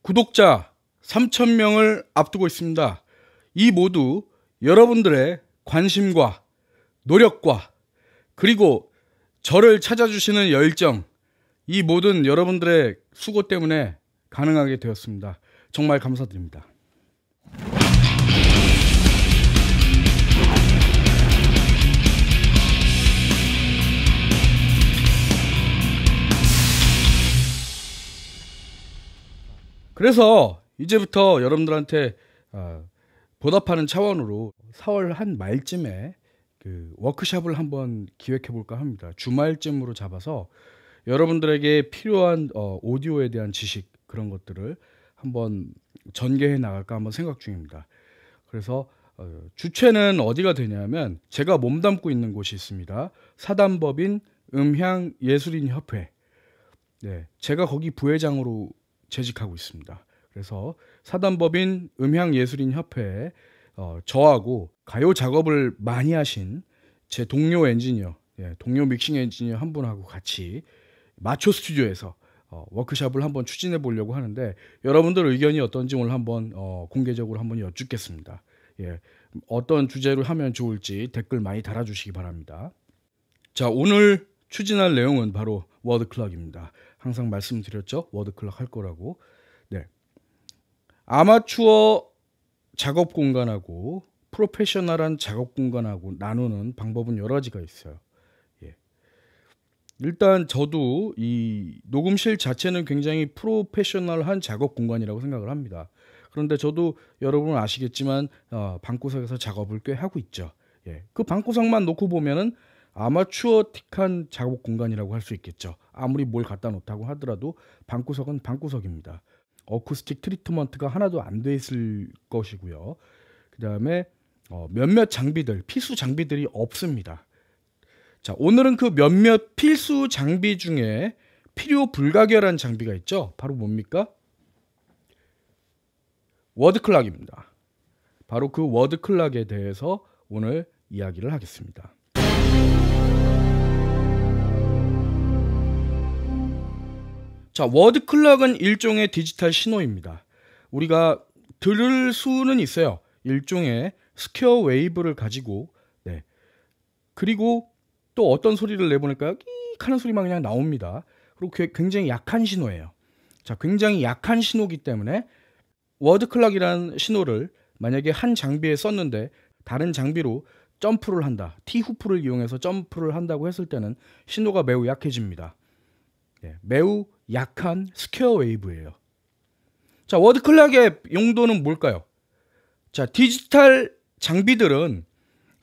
구독자 3,000명을 앞두고 있습니다. 이 모두 여러분들의 관심과 노력과 그리고 저를 찾아주시는 열정, 이 모든 여러분들의 수고 때문에 가능하게 되었습니다. 정말 감사드립니다. 그래서 이제부터 여러분들한테 보답하는 차원으로 4월 한 말쯤에 그 워크숍을 한번 기획해 볼까 합니다. 주말쯤으로 잡아서 여러분들에게 필요한 오디오에 대한 지식, 그런 것들을 한번 전개해 나갈까 한번 생각 중입니다. 그래서 주체는 어디가 되냐면 제가 몸담고 있는 곳이 있습니다. 사단법인 음향예술인협회. 네, 제가 거기 부회장으로 재직하고 있습니다. 그래서 사단법인 음향예술인협회에 저하고 가요 작업을 많이 하신 제 동료 엔지니어, 동료 믹싱 엔지니어 한 분하고 같이 마초 스튜디오에서 워크숍을 한번 추진해 보려고 하는데, 여러분들 의견이 어떤지 오늘 한번 공개적으로 한번 여쭙겠습니다. 어떤 주제로 하면 좋을지 댓글 많이 달아주시기 바랍니다. 자, 오늘 추진할 내용은 바로 워드클럭입니다. 항상 말씀드렸죠? 워드클럭 할 거라고. 네. 아마추어 작업 공간하고 프로페셔널한 작업 공간하고 나누는 방법은 여러 가지가 있어요. 일단 저도 이 녹음실 자체는 굉장히 프로페셔널한 작업 공간이라고 생각을 합니다. 그런데 저도 여러분 아시겠지만 방구석에서 작업을 꽤 하고 있죠. 그 방구석만 놓고 보면은 아마추어틱한 작업 공간이라고 할 수 있겠죠. 아무리 뭘 갖다 놓다고 하더라도 방구석은 방구석입니다. 어쿠스틱 트리트먼트가 하나도 안 돼 있을 것이고요. 그 다음에 몇몇 장비들, 필수 장비들이 없습니다. 자, 오늘은 그 몇몇 필수 장비 중에 필요 불가결한 장비가 있죠. 바로 뭡니까? 워드클럭입니다. 바로 그 워드클럭에 대해서 오늘 이야기를 하겠습니다. 자, 워드클럭은 일종의 디지털 신호입니다. 우리가 들을 수는 있어요. 일종의 스퀘어 웨이브를 가지고, 그리고 또 어떤 소리를 내보니까 끼익 하는 소리만 그냥 나옵니다. 그리고 굉장히 약한 신호예요. 자, 굉장히 약한 신호이기 때문에 워드클럭이라는 신호를 만약에 한 장비에 썼는데 다른 장비로 점프를 한다, T후프를 이용해서 점프를 한다고 했을 때는 신호가 매우 약해집니다. 매우 약한 스퀘어 웨이브예요. 자, 워드클럭의 용도는 뭘까요? 자, 디지털 장비들은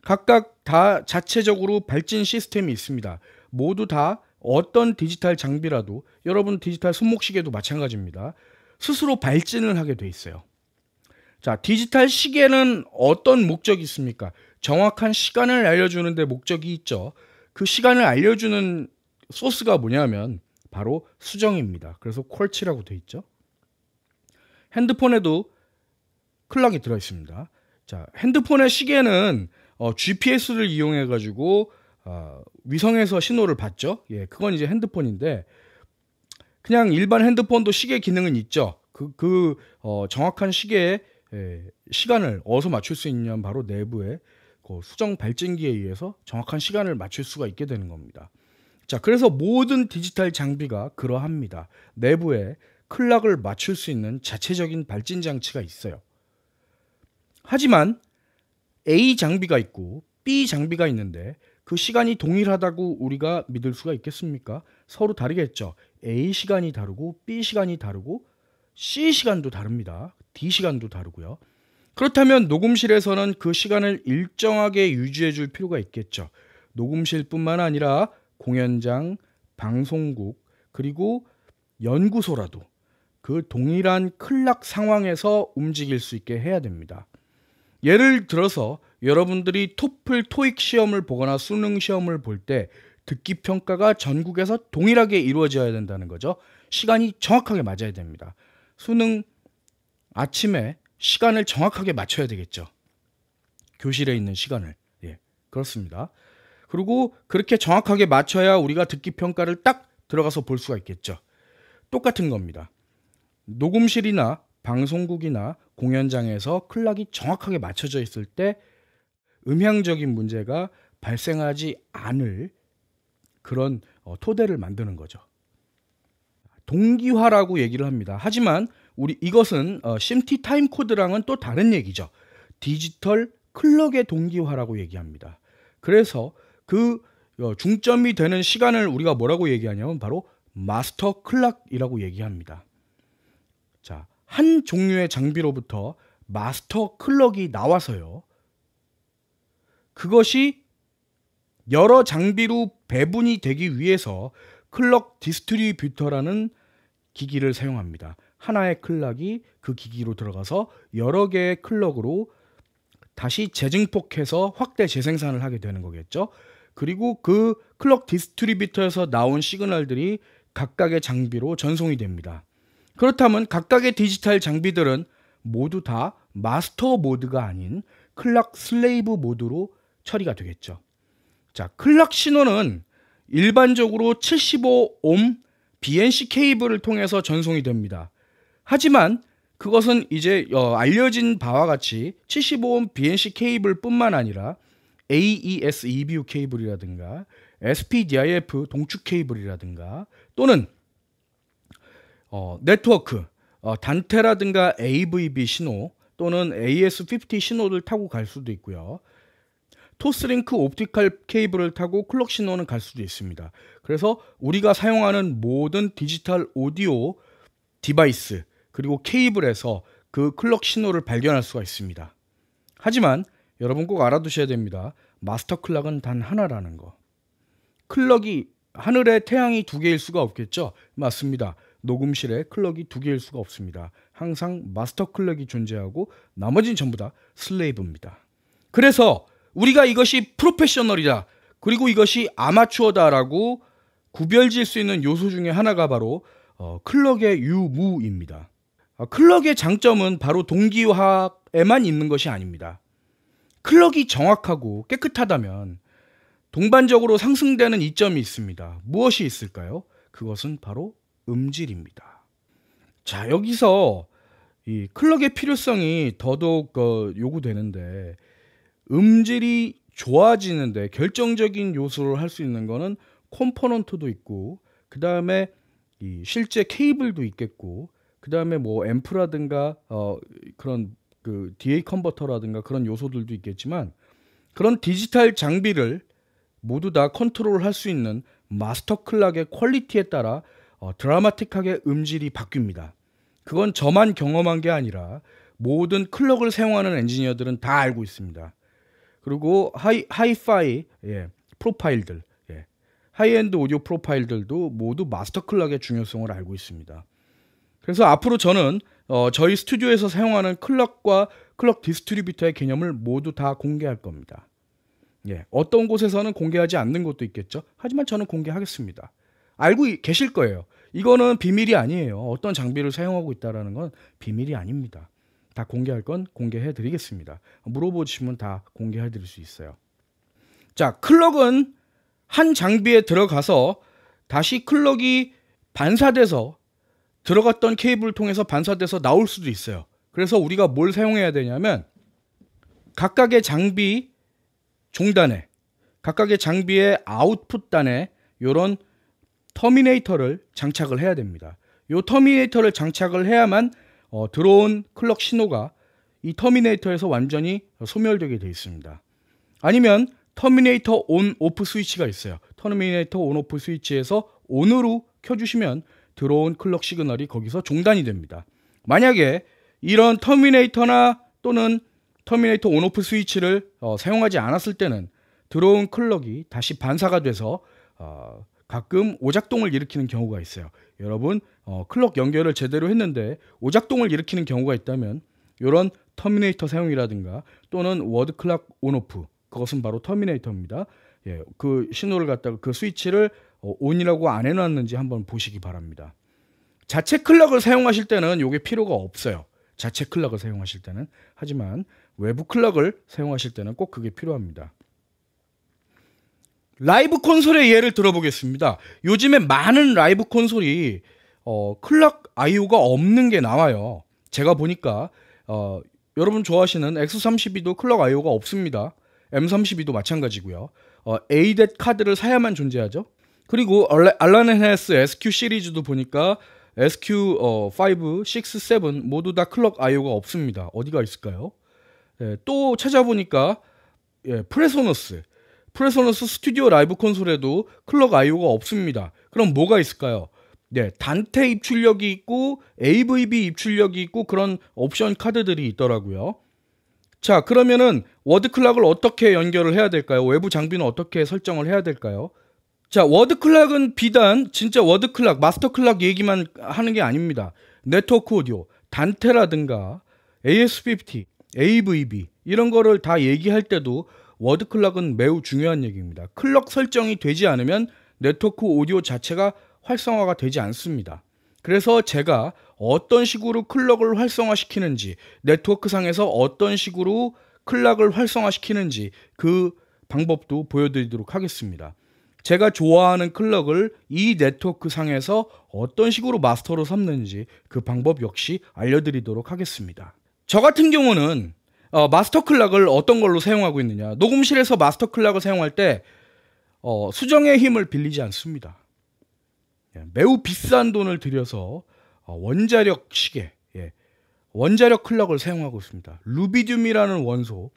각각 다 자체적으로 발진 시스템이 있습니다. 모두 다 어떤 디지털 장비라도, 여러분 디지털 손목시계도 마찬가지입니다. 스스로 발진을 하게 돼 있어요. 자, 디지털 시계는 어떤 목적이 있습니까? 정확한 시간을 알려주는 데 목적이 있죠. 그 시간을 알려주는 소스가 뭐냐면 바로 수정입니다. 그래서 쿼츠라고 돼 있죠. 핸드폰에도 클럭이 들어 있습니다. 자, 핸드폰의 시계는 GPS를 이용해 가지고 위성에서 신호를 받죠. 그건 이제 핸드폰인데, 그냥 일반 핸드폰도 시계 기능은 있죠. 정확한 시계의 시간을 어디서 맞출 수 있냐면 바로 내부의 그 수정 발진기에 의해서 정확한 시간을 맞출 수가 있게 되는 겁니다. 자, 그래서 모든 디지털 장비가 그러합니다. 내부에 클럭을 맞출 수 있는 자체적인 발진 장치가 있어요. 하지만 A 장비가 있고 B 장비가 있는데 그 시간이 동일하다고 우리가 믿을 수가 있겠습니까? 서로 다르겠죠. A 시간이 다르고 B 시간이 다르고 C 시간도 다릅니다. D 시간도 다르고요. 그렇다면 녹음실에서는 그 시간을 일정하게 유지해 줄 필요가 있겠죠. 녹음실뿐만 아니라 공연장, 방송국, 그리고 연구소라도 그 동일한 클락 상황에서 움직일 수 있게 해야 됩니다. 예를 들어서 여러분들이 토플, 토익 시험을 보거나 수능 시험을 볼 때 듣기 평가가 전국에서 동일하게 이루어져야 된다는 거죠. 시간이 정확하게 맞아야 됩니다. 수능 아침에 시간을 정확하게 맞춰야 되겠죠. 교실에 있는 시간을. 그렇습니다. 그리고 그렇게 정확하게 맞춰야 우리가 듣기 평가를 딱 들어가서 볼 수가 있겠죠. 똑같은 겁니다. 녹음실이나 방송국이나 공연장에서 클락이 정확하게 맞춰져 있을 때 음향적인 문제가 발생하지 않을 그런 토대를 만드는 거죠. 동기화라고 얘기를 합니다. 하지만 이것은 심티 타임 코드랑은 또 다른 얘기죠. 디지털 클럭의 동기화라고 얘기합니다. 그래서 그 중점이 되는 시간을 우리가 뭐라고 얘기하냐면 바로 마스터 클락이라고 얘기합니다. 자, 한 종류의 장비로부터 마스터 클럭이 나와서요. 그것이 여러 장비로 배분이 되기 위해서 클럭 디스트리뷰터라는 기기를 사용합니다. 하나의 클락이 그 기기로 들어가서 여러 개의 클럭으로 다시 재증폭해서 확대 재생산을 하게 되는 거겠죠. 그리고 그 클럭 디스트리뷰터에서 나온 시그널들이 각각의 장비로 전송이 됩니다. 그렇다면 각각의 디지털 장비들은 모두 다 마스터 모드가 아닌 클락 슬레이브 모드로 처리가 되겠죠. 자, 클락 신호는 일반적으로 75옴 BNC 케이블을 통해서 전송이 됩니다. 하지만 그것은 이제 알려진 바와 같이 75옴 BNC 케이블 뿐만 아니라 AES EBU 케이블이라든가 SPDIF 동축 케이블이라든가 또는 네트워크 단테라든가 AVB 신호 또는 AS50 신호를 타고 갈 수도 있고요. 토스링크 옵티컬 케이블을 타고 클럭 신호는 갈 수도 있습니다. 그래서 우리가 사용하는 모든 디지털 오디오 디바이스 그리고 케이블에서 그 클럭 신호를 발견할 수가 있습니다. 하지만 여러분 꼭 알아두셔야 됩니다. 마스터 클럭은 단 하나라는 거. 클럭이 하늘에 태양이 두 개일 수가 없겠죠? 맞습니다. 녹음실에 클럭이 두 개일 수가 없습니다. 항상 마스터 클럭이 존재하고 나머지는 전부 다 슬레이브입니다. 그래서 우리가 이것이 프로페셔널이다 그리고 이것이 아마추어다라고 구별질 수 있는 요소 중에 하나가 바로 클럭의 유무입니다. 클럭의 장점은 바로 동기화에만 있는 것이 아닙니다. 클럭이 정확하고 깨끗하다면 동반적으로 상승되는 이점이 있습니다. 무엇이 있을까요? 그것은 바로 음질입니다. 자, 여기서 이 클럭의 필요성이 더더욱 요구되는데 음질이 좋아지는데 결정적인 요소를 할 수 있는 거는 컴포넌트도 있고 그 다음에 이 실제 케이블도 있겠고 그 다음에 뭐 앰프라든가 그런 그 DA 컨버터라든가 그런 요소들도 있겠지만 그런 디지털 장비를 모두 다 컨트롤할 수 있는 마스터 클락의 퀄리티에 따라 드라마틱하게 음질이 바뀝니다. 그건 저만 경험한 게 아니라 모든 클럭을 사용하는 엔지니어들은 다 알고 있습니다. 그리고 하이파이 프로파일들, 하이엔드 오디오 프로파일들도 모두 마스터 클락의 중요성을 알고 있습니다. 그래서 앞으로 저는 저희 스튜디오에서 사용하는 클럭과 클럭 디스트리뷰터의 개념을 모두 다 공개할 겁니다. 어떤 곳에서는 공개하지 않는 곳도 있겠죠. 하지만 저는 공개하겠습니다. 알고 계실 거예요. 이거는 비밀이 아니에요. 어떤 장비를 사용하고 있다는 건 비밀이 아닙니다. 다 공개할 건 공개해 드리겠습니다. 물어보시면 다 공개해 드릴 수 있어요. 자, 클럭은 한 장비에 들어가서 다시 클럭이 반사돼서 들어갔던 케이블을 통해서 반사돼서 나올 수도 있어요. 그래서 우리가 뭘 사용해야 되냐면 각각의 장비 종단에 각각의 장비의 아웃풋 단에 이런 터미네이터를 장착을 해야 됩니다. 이 터미네이터를 장착을 해야만 들어온 클럭 신호가 이 터미네이터에서 완전히 소멸되게 되어 있습니다. 아니면 터미네이터 온 오프 스위치가 있어요. 터미네이터 온 오프 스위치에서 온으로 켜주시면 들어온 클럭 시그널이 거기서 종단이 됩니다. 만약에 이런 터미네이터나 또는 터미네이터 온 오프 스위치를 사용하지 않았을 때는 들어온 클럭이 다시 반사가 돼서 가끔 오작동을 일으키는 경우가 있어요. 여러분 클럭 연결을 제대로 했는데 오작동을 일으키는 경우가 있다면 이런 터미네이터 사용이라든가 또는 워드 클락 온 오프 그것은 바로 터미네이터입니다. 그 신호를 갖다가 그 스위치를 온이라고 안 해놨는지 한번 보시기 바랍니다. 자체 클럭을 사용하실 때는 이게 필요가 없어요. 자체 클럭을 사용하실 때는. 하지만 외부 클럭을 사용하실 때는 꼭 그게 필요합니다. 라이브 콘솔의 예를 들어보겠습니다. 요즘에 많은 라이브 콘솔이 클럭 IO가 없는 게 나와요. 제가 보니까 여러분 좋아하시는 X32도 클럭 IO가 없습니다. M32도 마찬가지고요. ADET 카드를 사야만 존재하죠. 그리고 알란 NS SQ 시리즈도 보니까 SQ5, 6, 7 모두 다 클럭 IO가 없습니다. 어디가 있을까요? 또 찾아보니까 프레소너스 스튜디오 라이브 콘솔에도 클럭 IO가 없습니다. 그럼 뭐가 있을까요? 단테 입출력이 있고 AVB 입출력이 있고 그런 옵션 카드들이 있더라고요. 자, 그러면은 워드 클럭을 어떻게 연결을 해야 될까요? 외부 장비는 어떻게 설정을 해야 될까요? 자, 워드 클럭은 비단 진짜 워드 클럭, 마스터 클럭 얘기만 하는 게 아닙니다. 네트워크 오디오, 단테라든가 AS50, AVB 이런 거를 다 얘기할 때도 워드 클럭은 매우 중요한 얘기입니다. 클럭 설정이 되지 않으면 네트워크 오디오 자체가 활성화가 되지 않습니다. 그래서 제가 어떤 식으로 클럭을 활성화시키는지, 네트워크 상에서 어떤 식으로 클럭을 활성화시키는지 그 방법도 보여드리도록 하겠습니다. 제가 좋아하는 클럭을 이 네트워크 상에서 어떤 식으로 마스터로 삼는지 그 방법 역시 알려드리도록 하겠습니다. 저 같은 경우는 마스터 클럭을 어떤 걸로 사용하고 있느냐, 녹음실에서 마스터 클럭을 사용할 때 수정의 힘을 빌리지 않습니다. 매우 비싼 돈을 들여서 원자력 시계, 원자력 클럭을 사용하고 있습니다. 루비듐이라는 원소,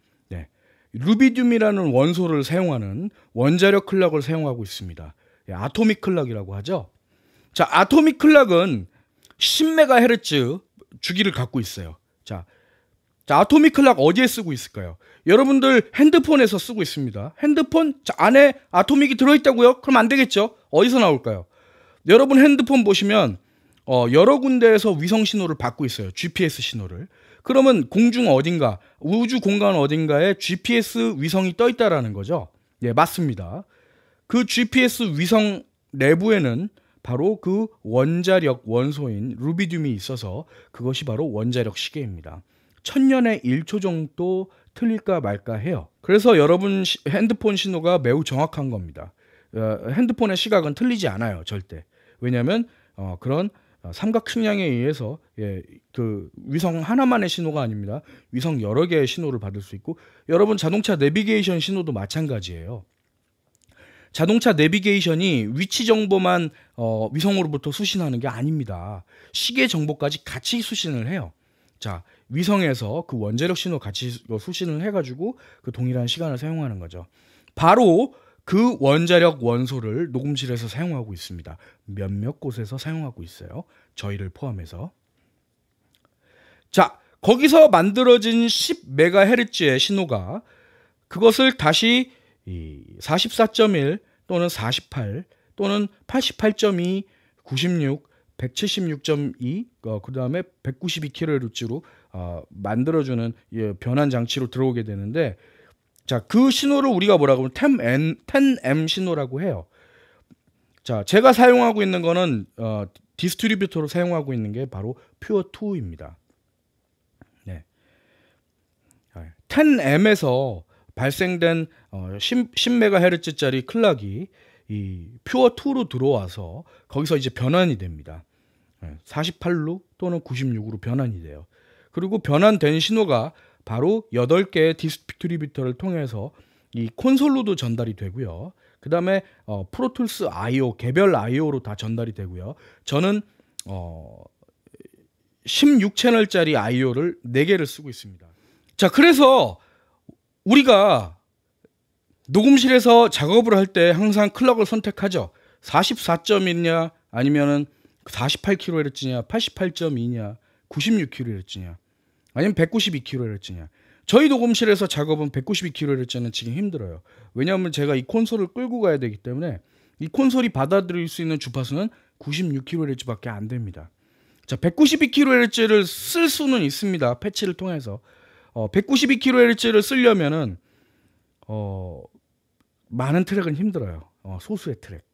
루비듐이라는 원소를 사용하는 원자력 클럭을 사용하고 있습니다. 아토믹 클럭이라고 하죠. 자, 아토믹 클럭은 10MHz 주기를 갖고 있어요. 자, 아토믹 클럭 어디에 쓰고 있을까요? 여러분들 핸드폰에서 쓰고 있습니다. 핸드폰 안에 아토믹이 들어있다고요? 그럼 안 되겠죠? 어디서 나올까요? 여러분 핸드폰 보시면 여러 군데에서 위성 신호를 받고 있어요. GPS 신호를. 그러면 공중 어딘가, 우주 공간 어딘가에 GPS 위성이 떠 있다라는 거죠. 맞습니다. 그 GPS 위성 내부에는 바로 그 원자력 원소인 루비듐이 있어서 그것이 바로 원자력 시계입니다. 1000년에 1초 정도 틀릴까 말까 해요. 그래서 여러분 핸드폰 신호가 매우 정확한 겁니다. 핸드폰의 시각은 틀리지 않아요, 절대. 왜냐하면 그런 삼각 측량에 의해서 그 위성 하나만의 신호가 아닙니다. 위성 여러 개의 신호를 받을 수 있고, 여러분 자동차 내비게이션 신호도 마찬가지예요. 자동차 내비게이션이 위치 정보만 위성으로부터 수신하는 게 아닙니다. 시계 정보까지 같이 수신을 해요. 자, 위성에서 그 원자력 신호 같이 수신을 해가지고 그 동일한 시간을 사용하는 거죠. 바로 그 원자력 원소를 녹음실에서 사용하고 있습니다. 몇몇 곳에서 사용하고 있어요. 저희를 포함해서. 자, 거기서 만들어진 10MHz의 신호가 그것을 다시 44.1 또는 48 또는 88.2, 96, 176.2, 그 다음에 192kHz로 만들어주는 변환 장치로 들어오게 되는데, 자, 그 신호를 우리가 뭐라고 하면 10M 신호라고 해요. 자, 제가 사용하고 있는 거는 디스트리뷰터로 사용하고 있는 게 바로 퓨어2입니다. 10M에서 발생된 10MHz짜리 클럭이 이 퓨어2로 들어와서 거기서 이제 변환이 됩니다. 48로 또는 96으로 변환이 돼요. 그리고 변환된 신호가 바로 8개의 디스트리뷰터를 통해서 이 콘솔로도 전달이 되고요. 그 다음에 프로툴스 IO, 개별 IO로 다 전달이 되고요. 저는 16채널짜리 IO를 4개를 쓰고 있습니다. 자, 그래서 우리가 녹음실에서 작업을 할 때 항상 클럭을 선택하죠. 44.1냐 아니면은 48kHz냐 88.2냐 96kHz냐 아니면 192kHz냐. 저희 녹음실에서 작업은 192kHz는 지금 힘들어요. 왜냐하면 제가 이 콘솔을 끌고 가야 되기 때문에 이 콘솔이 받아들일 수 있는 주파수는 96kHz밖에 안 됩니다. 자, 192kHz를 쓸 수는 있습니다. 패치를 통해서. 192kHz를 쓰려면은 많은 트랙은 힘들어요. 소수의 트랙.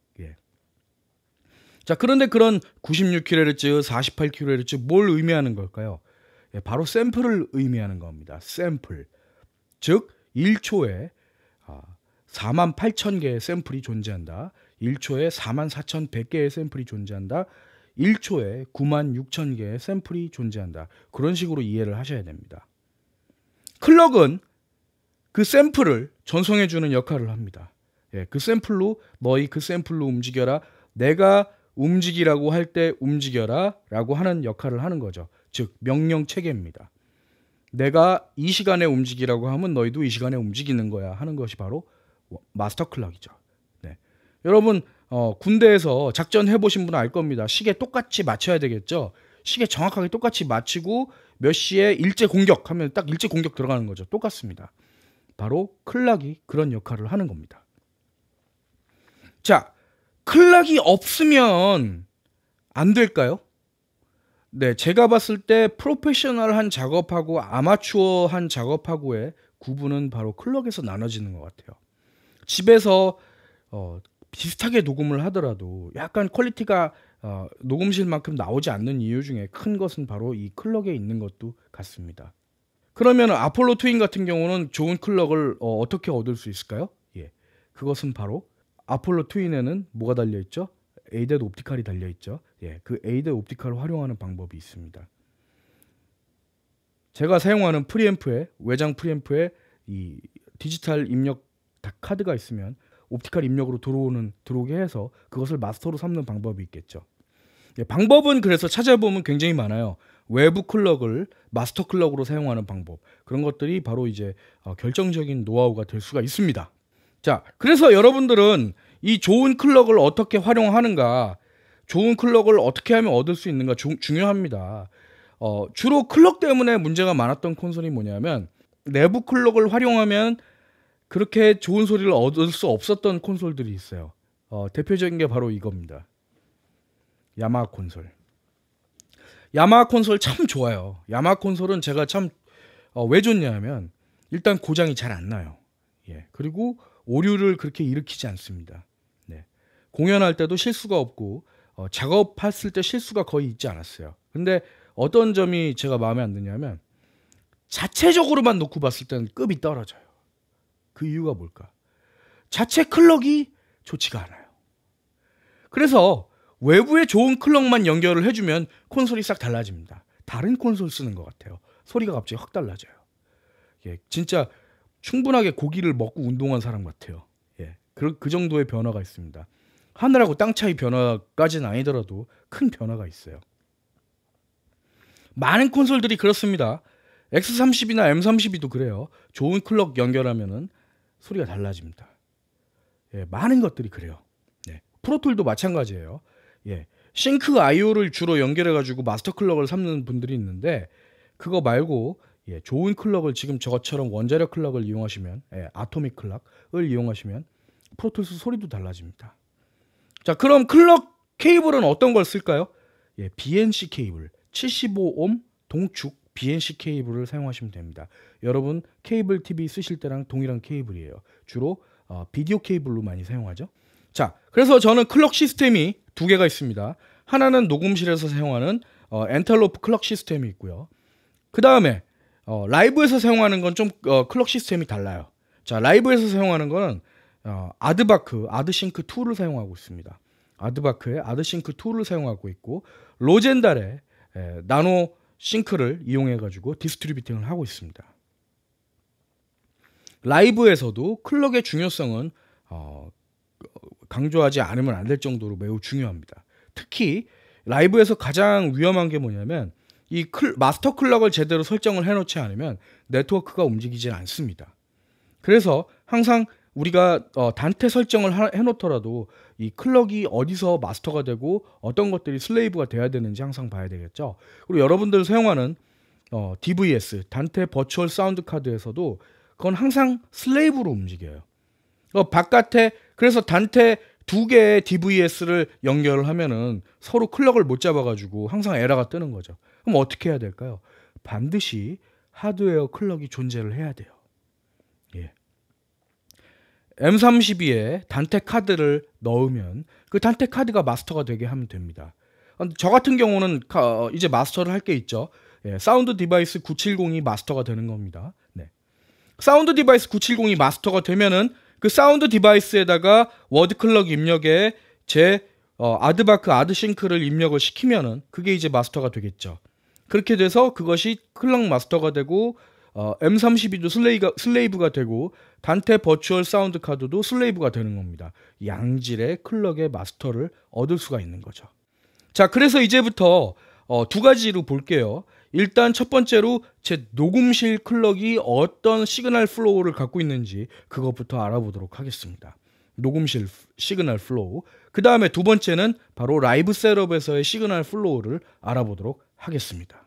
자, 그런데 그런 96kHz, 48kHz 뭘 의미하는 걸까요? 바로 샘플을 의미하는 겁니다. 샘플. 즉 1초에 48,000개의 샘플이 존재한다. 1초에 44,100개의 샘플이 존재한다. 1초에 96,000개의 샘플이 존재한다. 그런 식으로 이해를 하셔야 됩니다. 클럭은 그 샘플을 전송해주는 역할을 합니다. 예, 그 샘플로 너희 그 샘플로 움직여라. 내가 움직이라고 할 때 움직여라 라고 하는 역할을 하는 거죠. 즉 명령 체계입니다. 내가 이 시간에 움직이라고 하면 너희도 이 시간에 움직이는 거야 하는 것이 바로 마스터 클럭이죠. 네. 여러분 군대에서 작전 해보신 분은 알 겁니다. 시계 똑같이 맞춰야 되겠죠. 시계 정확하게 똑같이 맞추고 몇 시에 일제 공격하면 딱 일제 공격 들어가는 거죠. 똑같습니다. 바로 클락이 그런 역할을 하는 겁니다. 자, 클락이 없으면 안 될까요? 네, 제가 봤을 때 프로페셔널한 작업하고 아마추어한 작업하고의 구분은 바로 클럭에서 나눠지는 것 같아요. 집에서 비슷하게 녹음을 하더라도 약간 퀄리티가 녹음실만큼 나오지 않는 이유 중에 큰 것은 바로 이 클럭에 있는 것도 같습니다. 그러면 아폴로 트윈 같은 경우는 좋은 클럭을 어떻게 얻을 수 있을까요? 예, 그것은 바로 아폴로 트윈에는 뭐가 달려있죠? 에이드 옵티컬이 달려있죠. 예, 그 에이드 옵티컬을 활용하는 방법이 있습니다. 제가 사용하는 프리앰프에 외장 프리앰프에 이 디지털 입력 카드가 있으면 옵티컬 입력으로 들어오게 해서 그것을 마스터로 삼는 방법이 있겠죠. 예, 방법은 그래서 찾아보면 굉장히 많아요. 외부 클럭을 마스터 클럭으로 사용하는 방법, 그런 것들이 바로 이제 결정적인 노하우가 될 수가 있습니다. 자, 그래서 여러분들은 이 좋은 클럭을 어떻게 활용하는가, 좋은 클럭을 어떻게 하면 얻을 수 있는가 중요합니다. 주로 클럭 때문에 문제가 많았던 콘솔이 뭐냐면 내부 클럭을 활용하면 그렇게 좋은 소리를 얻을 수 없었던 콘솔들이 있어요. 대표적인 게 바로 이겁니다. 야마하 콘솔. 야마하 콘솔 참 좋아요. 야마하 콘솔은 제가 참 왜 좋냐면 일단 고장이 잘 안 나요. 예, 그리고 오류를 그렇게 일으키지 않습니다. 네. 공연할 때도 실수가 없고 작업했을 때 실수가 거의 있지 않았어요. 근데 어떤 점이 제가 마음에 안 드냐면 자체적으로만 놓고 봤을 때는 급이 떨어져요. 그 이유가 뭘까? 자체 클럭이 좋지가 않아요. 그래서 외부에 좋은 클럭만 연결을 해주면 콘솔이 싹 달라집니다. 다른 콘솔 쓰는 것 같아요. 소리가 갑자기 확 달라져요. 예, 진짜 충분하게 고기를 먹고 운동한 사람 같아요. 예, 그 정도의 변화가 있습니다. 하늘하고 땅 차이 변화까지는 아니더라도 큰 변화가 있어요. 많은 콘솔들이 그렇습니다. X30이나 M32도 그래요. 좋은 클럭 연결하면은 소리가 달라집니다. 예, 많은 것들이 그래요. 네, 프로툴도 마찬가지예요. 예, 싱크 IO를 주로 연결해가지고 마스터 클럭을 삼는 분들이 있는데 그거 말고 좋은 클럭을 지금 저것처럼 원자력 클럭을 이용하시면 아토믹 클럭을 이용하시면 프로툴스 소리도 달라집니다. 자, 그럼 클럭 케이블은 어떤 걸 쓸까요? 예, BNC 케이블 75옴 동축 BNC 케이블을 사용하시면 됩니다. 여러분 케이블 TV 쓰실 때랑 동일한 케이블이에요. 주로 비디오 케이블로 많이 사용하죠. 자, 그래서 저는 클럭 시스템이 두 개가 있습니다. 하나는 녹음실에서 사용하는 엔텔로프 클럭 시스템이 있고요. 그 다음에 라이브에서 사용하는 건 좀 클럭 시스템이 달라요. 자, 라이브에서 사용하는 거는 아드바크, 아드싱크 2를 사용하고 있습니다. 아드바크의 아드싱크 2를 사용하고 있고 로젠달의 나노 싱크를 이용해 가지고 디스트리뷰팅을 하고 있습니다. 라이브에서도 클럭의 중요성은 강조하지 않으면 안 될 정도로 매우 중요합니다. 특히 라이브에서 가장 위험한 게 뭐냐면 이 마스터 클럭을 제대로 설정을 해놓지 않으면 네트워크가 움직이지 않습니다. 그래서 항상 우리가 단테 설정을 해놓더라도 이 클럭이 어디서 마스터가 되고 어떤 것들이 슬레이브가 돼야 되는지 항상 봐야 되겠죠. 그리고 여러분들 사용하는 DVS, 단테 버추얼 사운드 카드에서도 그건 항상 슬레이브로 움직여요. 바깥에 그래서 단테 두 개의 DVS를 연결을 하면은 서로 클럭을 못 잡아가지고 항상 에러가 뜨는 거죠. 그럼 어떻게 해야 될까요? 반드시 하드웨어 클럭이 존재를 해야 돼요. 예. M32에 단테 카드를 넣으면 그 단테 카드가 마스터가 되게 하면 됩니다. 저 같은 경우는 이제 마스터를 할 게 있죠. 예, 사운드 디바이스 970이 마스터가 되는 겁니다. 네. 사운드 디바이스 970이 마스터가 되면은 그 사운드 디바이스에다가 워드 클럭 입력에 제 아드바크 아드싱크를 입력을 시키면은 그게 이제 마스터가 되겠죠. 그렇게 돼서 그것이 클럭 마스터가 되고 M32도 슬레이브가 되고 단테 버추얼 사운드 카드도 슬레이브가 되는 겁니다. 양질의 클럭의 마스터를 얻을 수가 있는 거죠. 자, 그래서 이제부터 두 가지로 볼게요. 일단 첫 번째로 제 녹음실 클럭이 어떤 시그널 플로우를 갖고 있는지 그것부터 알아보도록 하겠습니다. 녹음실 시그널 플로우. 그 다음에 두 번째는 바로 라이브 셋업에서의 시그널 플로우를 알아보도록 하겠습니다.